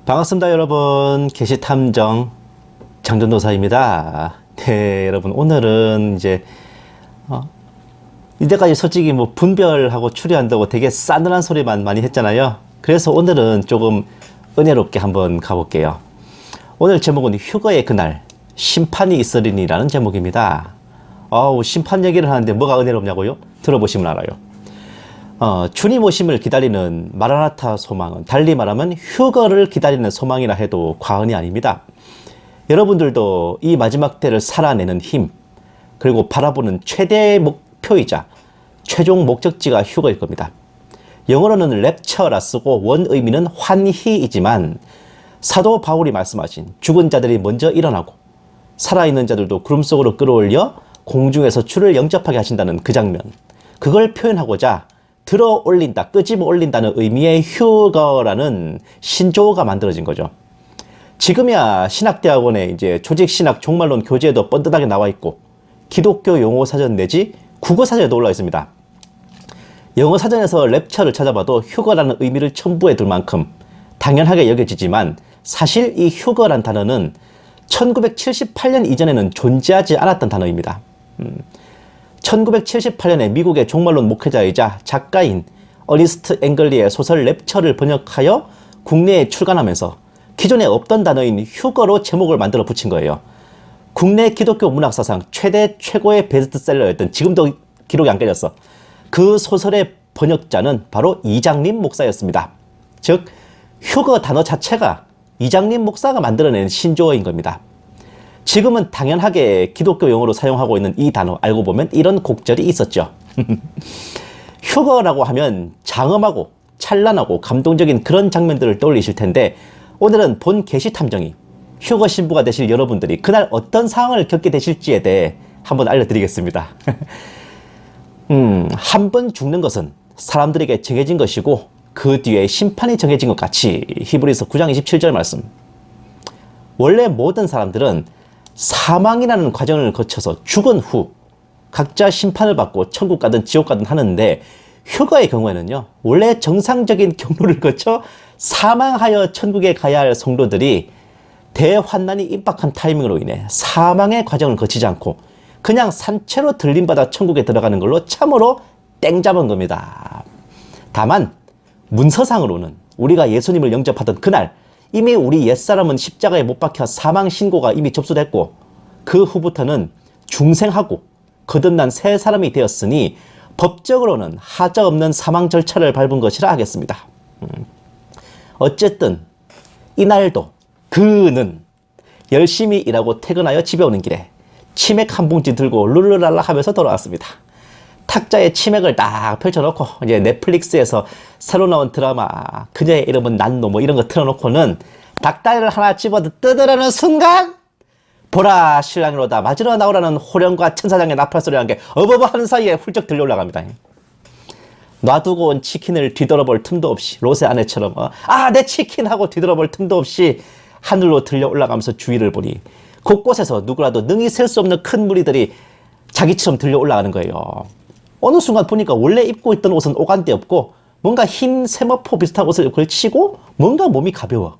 반갑습니다, 여러분. 계시탐정 장전도사입니다. 네, 여러분, 오늘은 이제 이때까지 솔직히 뭐 분별하고 추리한다고 되게 싸늘한 소리만 많이 했잖아요. 그래서 오늘은 조금 은혜롭게 한번 가볼게요. 오늘 제목은 휴거의 그날 심판이 있으리니라는 제목입니다. 심판 얘기를 하는데 뭐가 은혜롭냐고요? 들어보시면 알아요. 주님 오심을 기다리는 마라나타 소망은 달리 말하면 휴거를 기다리는 소망이라 해도 과언이 아닙니다. 여러분들도 이 마지막 때를 살아내는 힘, 그리고 바라보는 최대의 목표이자 최종 목적지가 휴거일 겁니다. 영어로는 랩처라 쓰고 원 의미는 환희이지만 사도 바울이 말씀하신 죽은 자들이 먼저 일어나고 살아있는 자들도 구름 속으로 끌어올려 공중에서 주를 영접하게 하신다는 그 장면, 그걸 표현하고자 들어 올린다, 끄집어 올린다는 의미의 휴거라는 신조어가 만들어진 거죠. 지금이야 신학대학원에 이제 조직신학 종말론 교재에도 뻔듯하게 나와 있고 기독교 용어 사전 내지 국어 사전에도 올라와 있습니다. 영어 사전에서 랩처를 찾아봐도 휴거라는 의미를 첨부해 둘 만큼 당연하게 여겨지지만 사실 이 휴거란 단어는 1978년 이전에는 존재하지 않았던 단어입니다. 1978년에 미국의 종말론 목회자이자 작가인 어니스트 앵글리의 소설 랩처를 번역하여 국내에 출간하면서 기존에 없던 단어인 휴거로 제목을 만들어 붙인 거예요. 국내 기독교 문학사상 최고의 베스트셀러였던, 지금도 기록이 안 깨졌어. 그 소설의 번역자는 바로 이장림 목사였습니다. 즉 휴거 단어 자체가 이장림 목사가 만들어낸 신조어인 겁니다. 지금은 당연하게 기독교 용어로 사용하고 있는 이 단어 알고 보면 이런 곡절이 있었죠. 휴거라고 하면 장엄하고 찬란하고 감동적인 그런 장면들을 떠올리실 텐데, 오늘은 본 계시탐정이 휴거 신부가 되실 여러분들이 그날 어떤 상황을 겪게 되실지에 대해 한번 알려드리겠습니다. 한 번 죽는 것은 사람들에게 정해진 것이고 그 뒤에 심판이 정해진 것 같이 히브리서 9장 27절 말씀. 원래 모든 사람들은 사망이라는 과정을 거쳐서 죽은 후 각자 심판을 받고 천국 가든 지옥 가든 하는데, 휴거의 경우에는요, 원래 정상적인 경로를 거쳐 사망하여 천국에 가야 할 성도들이 대환난이 임박한 타이밍으로 인해 사망의 과정을 거치지 않고 그냥 산채로 들림받아 천국에 들어가는 걸로 참으로 땡 잡은 겁니다. 다만 문서상으로는 우리가 예수님을 영접하던 그날 이미 우리 옛사람은 십자가에 못 박혀 사망 신고가 이미 접수됐고 그 후부터는 중생하고 거듭난 새 사람이 되었으니 법적으로는 하자 없는 사망 절차를 밟은 것이라 하겠습니다. 어쨌든 이날도 그는 열심히 일하고 퇴근하여 집에 오는 길에 치맥 한 봉지 들고 룰루랄라 하면서 돌아왔습니다. 탁자에 치맥을 딱 펼쳐놓고 이제 넷플릭스에서 새로 나온 드라마 그녀의 이름은 난노 뭐 이런 거 틀어놓고는 닭다리를 하나 집어 뜯으려는 순간, 보라 신랑이로다 맞으러 나오라는 호령과 천사장의 나팔소리라는 게 어버버 하는 사이에 훌쩍 들려 올라갑니다. 놔두고 온 치킨을 뒤돌아볼 틈도 없이 롯의 아내처럼 내 치킨 하고 뒤돌아볼 틈도 없이 하늘로 들려 올라가면서 주위를 보니 곳곳에서 누구라도 능히 셀 수 없는 큰 무리들이 자기처럼 들려 올라가는 거예요. 어느 순간 보니까 원래 입고 있던 옷은 오간데 없고 뭔가 흰 세마포 비슷한 옷을 걸치고 뭔가 몸이 가벼워.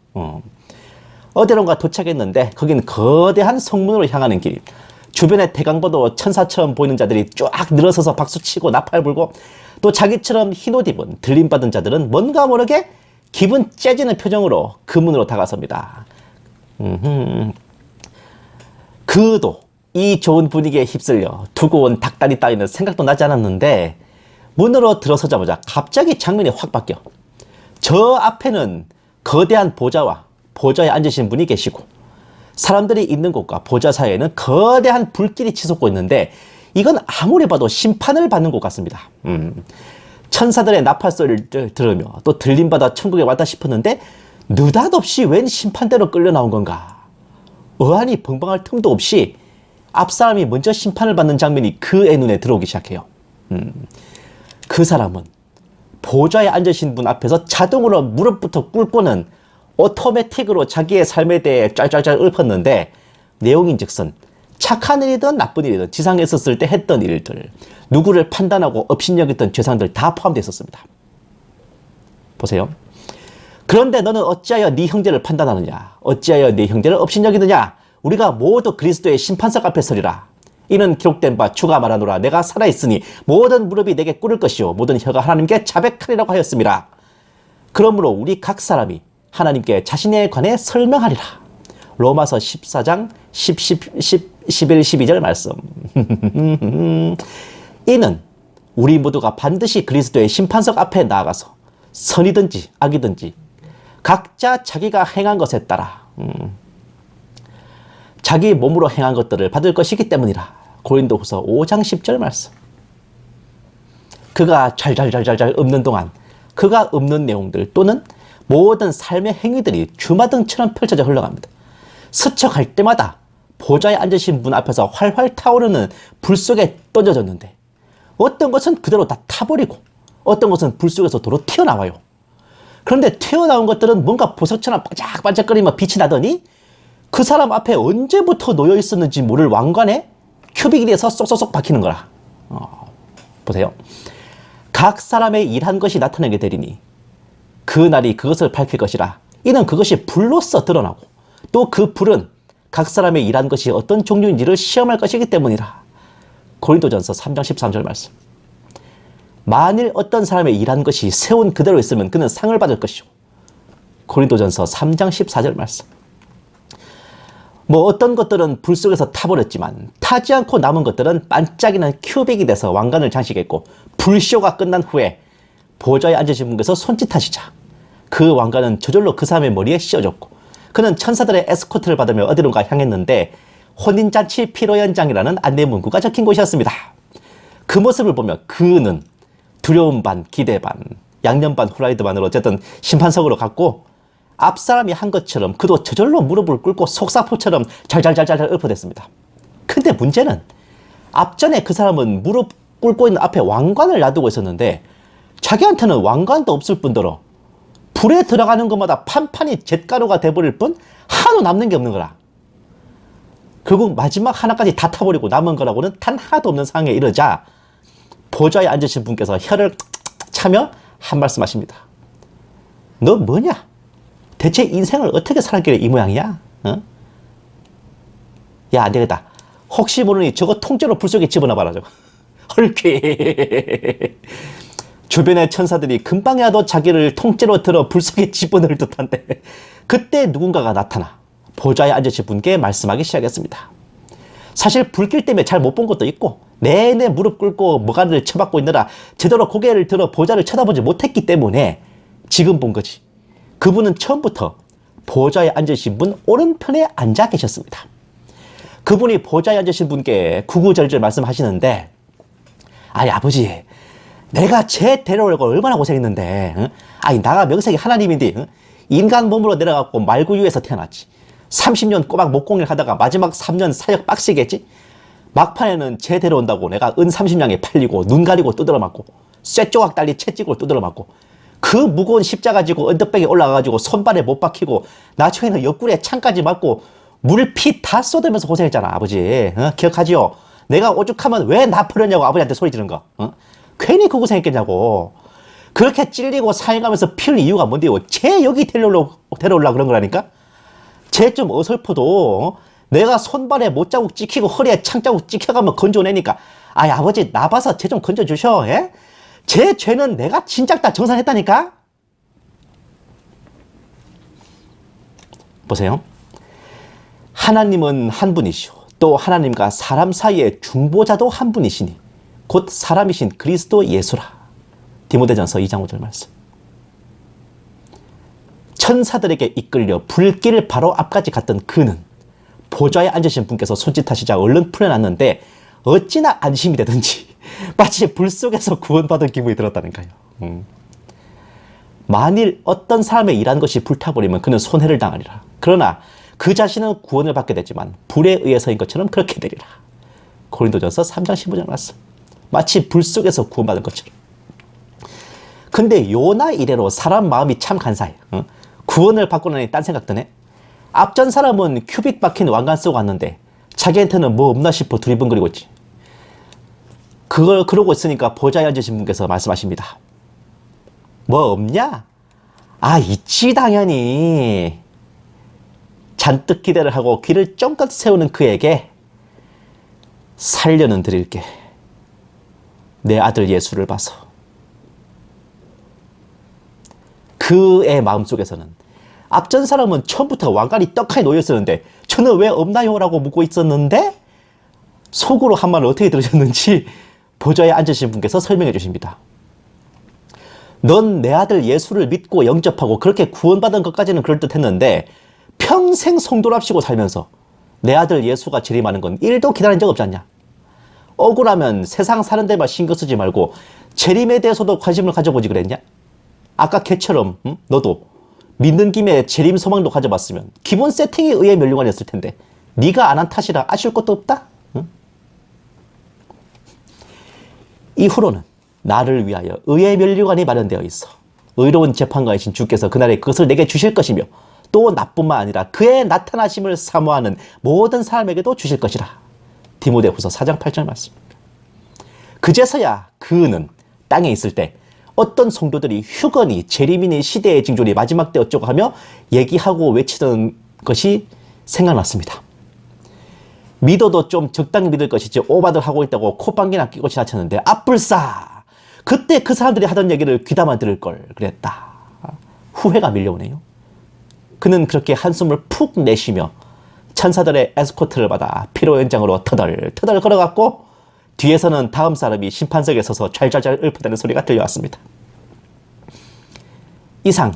어디론가 도착했는데 거긴 거대한 성문으로 향하는 길. 주변에 대강보도 천사처럼 보이는 자들이 쫙 늘어서서 박수치고 나팔 불고, 또 자기처럼 흰옷 입은 들림받은 자들은 뭔가 모르게 기분 째지는 표정으로 그 문으로 다가섭니다. 그도 이 좋은 분위기에 휩쓸려 두고 온 닭다리 따위는 생각도 나지 않았는데 문으로 들어서자마자 갑자기 장면이 확 바뀌어. 저 앞에는 거대한 보좌와 보좌에 앉으신 분이 계시고 사람들이 있는 곳과 보좌 사이에는 거대한 불길이 치솟고 있는데, 이건 아무리 봐도 심판을 받는 곳 같습니다. 천사들의 나팔소리를 들으며 또 들림받아 천국에 왔다 싶었는데 느닷없이 웬 심판대로 끌려 나온 건가. 어안이 벙벙할 틈도 없이 앞사람이 먼저 심판을 받는 장면이 그의 눈에 들어오기 시작해요. 그 사람은 보좌에 앉으신 분 앞에서 자동으로 무릎부터 꿇고는 오토매틱으로 자기의 삶에 대해 짤짤짤 읊었는데, 내용인즉슨 착한 일이든 나쁜 일이든 지상에 있었을 때 했던 일들, 누구를 판단하고 업신여겼던 죄상들 다 포함되어 있었습니다. 보세요. 그런데 너는 어찌하여 네 형제를 판단하느냐? 어찌하여 네 형제를 업신여기느냐? 우리가 모두 그리스도의 심판석 앞에 서리라. 이는 기록된 바 주가 말하노라. 내가 살아있으니 모든 무릎이 내게 꿇을 것이요 모든 혀가 하나님께 자백하리라고 하였습니다. 그러므로 우리 각 사람이 하나님께 자신에 관해 설명하리라. 로마서 14장 11, 12절 말씀. 이는 우리 모두가 반드시 그리스도의 심판석 앞에 나아가서 선이든지 악이든지 각자 자기가 행한 것에 따라 자기 몸으로 행한 것들을 받을 것이기 때문이라. 고린도후서 5장 10절 말씀. 그가 잘잘잘잘잘 읊는 동안 그가 읊는 내용들 또는 모든 삶의 행위들이 주마등처럼 펼쳐져 흘러갑니다. 스쳐갈 때마다 보좌에 앉으신 분 앞에서 활활 타오르는 불 속에 던져졌는데 어떤 것은 그대로 다 타버리고 어떤 것은 불 속에서 도로 튀어나와요. 그런데 튀어나온 것들은 뭔가 보석처럼 반짝반짝거리며 빛이 나더니 그 사람 앞에 언제부터 놓여 있었는지 모를 왕관에 큐빅이 돼서 쏙쏙쏙 박히는 거라. 보세요. 각 사람의 일한 것이 나타나게 되리니 그 날이 그것을 밝힐 것이라. 이는 그것이 불로써 드러나고 또 그 불은 각 사람의 일한 것이 어떤 종류인지를 시험할 것이기 때문이라. 고린도전서 3장 13절 말씀. 만일 어떤 사람의 일한 것이 세운 그대로 있으면 그는 상을 받을 것이고. 고린도전서 3장 14절 말씀. 뭐 어떤 것들은 불 속에서 타버렸지만 타지 않고 남은 것들은 반짝이는 큐빅이 돼서 왕관을 장식했고 불쇼가 끝난 후에 보좌에 앉으신 분께서 손짓하시자 그 왕관은 저절로 그 사람의 머리에 씌워졌고 그는 천사들의 에스코트를 받으며 어디론가 향했는데 혼인잔치 피로 연장이라는 안내문구가 적힌 곳이었습니다. 그 모습을 보며 그는 두려움 반 기대 반 양념 반 후라이드 반으로 어쨌든 심판석으로 갔고 앞사람이 한 것처럼 그도 저절로 무릎을 꿇고 속사포처럼 잘잘잘잘 엎어댔습니다. 근데 문제는 앞전에 그 사람은 무릎 꿇고 있는 앞에 왕관을 놔두고 있었는데 자기한테는 왕관도 없을 뿐더러 불에 들어가는 것마다 판판이 잿가루가 돼버릴 뿐 하나도 남는 게 없는 거라. 결국 마지막 하나까지 다 타버리고 남은 거라고는 단 하나도 없는 상황에 이르자 보좌에 앉으신 분께서 혀를 차며 한 말씀 하십니다. 너 뭐냐? 대체 인생을 어떻게 살았길래 이 모양이야? 어? 야, 안 되겠다. 혹시 모르니 저거 통째로 불 속에 집어넣어봐라, 저거. 헐게. 주변의 천사들이 금방이라도 자기를 통째로 들어 불 속에 집어넣을 듯한데 그때 누군가가 나타나 보좌에 앉으신 분께 말씀하기 시작했습니다. 사실 불길 때문에 잘 못 본 것도 있고 내내 무릎 꿇고 뭐가를 쳐박고 있느라 제대로 고개를 들어 보좌를 쳐다보지 못했기 때문에 지금 본 거지. 그분은 처음부터 보좌에 앉으신 분 오른편에 앉아 계셨습니다. 그분이 보좌에 앉으신 분께 구구절절 말씀하시는데 아니 아버지 내가 쟤 데려오려고 얼마나 고생했는데 응? 아니 나가 명색이 하나님인데 응? 인간 몸으로 내려가고 말구유에서 태어났지. 30년 꼬박 목공일 하다가 마지막 3년 사역 빡시게 했지. 막판에는 쟤 데려온다고 내가 은 30냥에 팔리고 눈 가리고 두드러 맞고 쇠조각 달린 채찍으로 두드러 맞고 그 무거운 십자가 지고 언덕백에 올라가가지고 손발에 못 박히고 나중에는 옆구리에 창까지 맞고 물피 다 쏟으면서 고생했잖아 아버지. 어? 기억하지요? 내가 오죽하면 왜 나 버렸냐고 아버지한테 소리 지른 거. 어? 괜히 그 고생했겠냐고. 그렇게 찔리고 사행하면서 피울 이유가 뭔데요? 쟤 여기 데려오려고 그런 거라니까? 쟤 좀 어설퍼도 내가 손발에 못자국 찍히고 허리에 창자국 찍혀가면 건져내니까 아이 아버지 나 봐서 쟤 좀 건져주셔. 예? 제 죄는 내가 진작 다 정산했다니까? 보세요. 하나님은 한 분이시오. 또 하나님과 사람 사이의 중보자도 한 분이시니 곧 사람이신 그리스도 예수라. 디모데전서 2장 5절 말씀. 천사들에게 이끌려 불길 바로 앞까지 갔던 그는 보좌에 앉으신 분께서 손짓하시자 얼른 풀려났는데 어찌나 안심이 되든지 마치 불 속에서 구원받은 기분이 들었다는가요. 만일 어떤 사람의 일한 것이 불타버리면 그는 손해를 당하리라. 그러나 그 자신은 구원을 받게 되지만 불에 의해서인 것처럼 그렇게 되리라. 고린도전서 3장 15절 말씀. 마치 불 속에서 구원받은 것처럼. 근데 요나 이래로 사람 마음이 참 간사해. 구원을 받고 나니 딴 생각 드네. 앞전 사람은 큐빅 박힌 왕관 쓰고 왔는데 자기한테는 뭐 없나 싶어 두리번거리고 있지. 그러고 있으니까 보좌에 앉으신 분께서 말씀하십니다. 뭐 없냐? 아, 있지 당연히. 잔뜩 기대를 하고 귀를 쫑긋 세우는 그에게 살려는 드릴게. 내 아들 예수를 봐서. 그의 마음속에서는 앞전 사람은 처음부터 왕관이 떡하니 놓여있었는데 저는 왜 없나요? 라고 묻고 있었는데 속으로 한 말을 어떻게 들으셨는지 보좌에 앉으신 분께서 설명해 주십니다. 넌 내 아들 예수를 믿고 영접하고 그렇게 구원받은 것까지는 그럴듯했는데 평생 성도랍시고 살면서 내 아들 예수가 재림하는 건 1도 기다린 적 없지 않냐? 억울하면 세상 사는 데만 신경 쓰지 말고 재림에 대해서도 관심을 가져보지 그랬냐? 아까 걔처럼 너도 믿는 김에 재림 소망도 가져봤으면 기본 세팅이 의의 면류관이었을 텐데 네가 안 한 탓이라 아쉬울 것도 없다? 응? 이후로는 나를 위하여 의의 면류관이 마련되어 있어 의로운 재판관이신 주께서 그날에 그것을 내게 주실 것이며 또 나뿐만 아니라 그의 나타나심을 사모하는 모든 사람에게도 주실 것이라. 디모데후서 4장 8절 말씀입니다. 그제서야 그는 땅에 있을 때 어떤 성도들이 휴거니 재림이니 시대의 징조니 마지막 때 어쩌고 하며 얘기하고 외치던 것이 생각났습니다. 믿어도 좀 적당히 믿을 것이지 오바들 하고 있다고 콧방귀나 끼고 지나쳤는데 앞불싸 그때 그 사람들이 하던 얘기를 귀담아 들을 걸 그랬다. 후회가 밀려오네요. 그는 그렇게 한숨을 푹 내쉬며 천사들의 에스코트를 받아 피로 연장으로 터덜터덜 걸어갔고 뒤에서는 다음 사람이 심판석에 서서 잘잘잘 읊어대는 소리가 들려왔습니다. 이상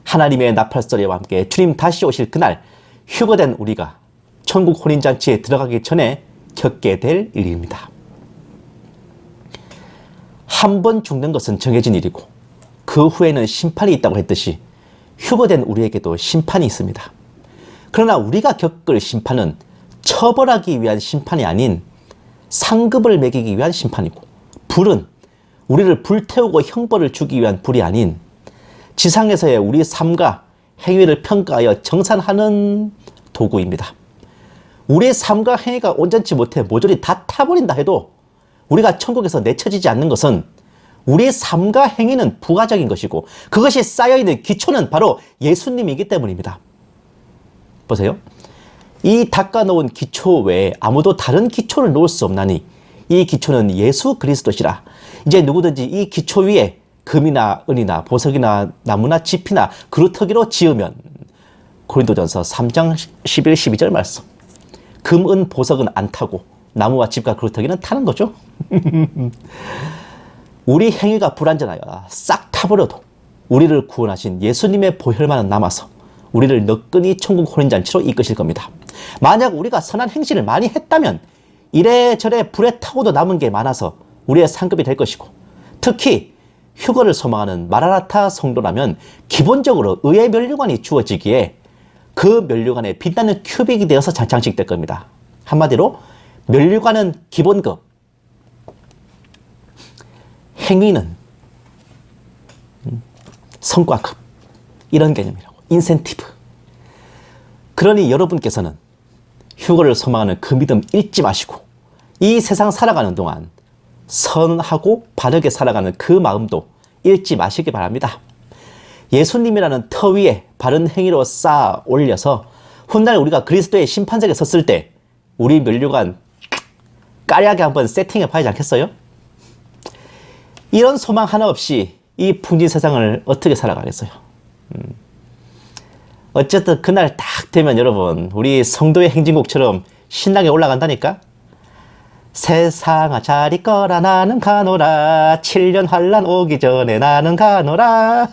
하나님의 나팔소리와 함께 주님 다시 오실 그날 휴거된 우리가 천국 혼인잔치에 들어가기 전에 겪게 될 일입니다. 한 번 죽는 것은 정해진 일이고 그 후에는 심판이 있다고 했듯이 휴거된 우리에게도 심판이 있습니다. 그러나 우리가 겪을 심판은 처벌하기 위한 심판이 아닌 상급을 매기기 위한 심판이고 불은 우리를 불태우고 형벌을 주기 위한 불이 아닌 지상에서의 우리 삶과 행위를 평가하여 정산하는 도구입니다. 우리의 삶과 행위가 온전치 못해 모조리 다 타버린다 해도 우리가 천국에서 내쳐지지 않는 것은 우리의 삶과 행위는 부가적인 것이고 그것이 쌓여있는 기초는 바로 예수님이기 때문입니다. 보세요. 이 닦아놓은 기초 외에 아무도 다른 기초를 놓을 수 없나니 이 기초는 예수 그리스도시라. 이제 누구든지 이 기초 위에 금이나 은이나 보석이나 나무나 짚이나 그루터기로 지으면 고린도전서 3장 11, 12절 말씀. 금, 은, 보석은 안 타고 나무와 짚과 그루터기는 타는 거죠. 우리 행위가 불완전하여 싹 타버려도 우리를 구원하신 예수님의 보혈만은 남아서 우리를 너끈히 천국 혼인잔치로 이끄실 겁니다. 만약 우리가 선한 행실을 많이 했다면 이래저래 불에 타고도 남은 게 많아서 우리의 상급이 될 것이고 특히 휴거를 소망하는 마라나타 성도라면 기본적으로 의의 면류관이 주어지기에 그 면류관에 빛나는 큐빅이 되어서 장식될 겁니다. 한마디로 면류관은 기본급, 행위는 성과급 이런 개념이라고. 인센티브. 그러니 여러분께서는 휴거를 소망하는 그 믿음 잃지 마시고 이 세상 살아가는 동안 선하고 바르게 살아가는 그 마음도 잃지 마시기 바랍니다. 예수님이라는 터 위에 바른 행위로 쌓아 올려서 훗날 우리가 그리스도의 심판석에 섰을 때 우리 면류관 까리하게 한번 세팅해 봐야지 않겠어요? 이런 소망 하나 없이 이 풍진 세상을 어떻게 살아가겠어요? 어쨌든 그날 딱 되면 여러분 우리 성도의 행진곡처럼 신나게 올라간다니까. 세상아 잘 있거라 나는 가노라 7년 환란 오기 전에 나는 가노라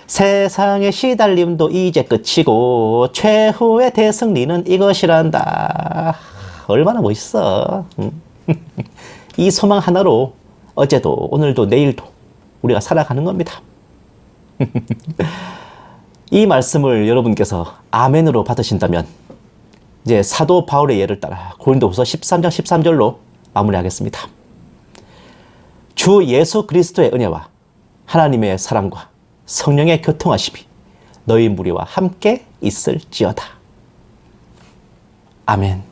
세상의 시달림도 이제 끝이고 최후의 대승리는 이것이란다. 얼마나 멋있어. 이 소망 하나로 어제도 오늘도 내일도 우리가 살아가는 겁니다. 이 말씀을 여러분께서 아멘으로 받으신다면 이제 사도 바울의 예를 따라 고린도후서 13장 13절로 마무리하겠습니다. 주 예수 그리스도의 은혜와 하나님의 사랑과 성령의 교통하심이 너희 무리와 함께 있을지어다. 아멘.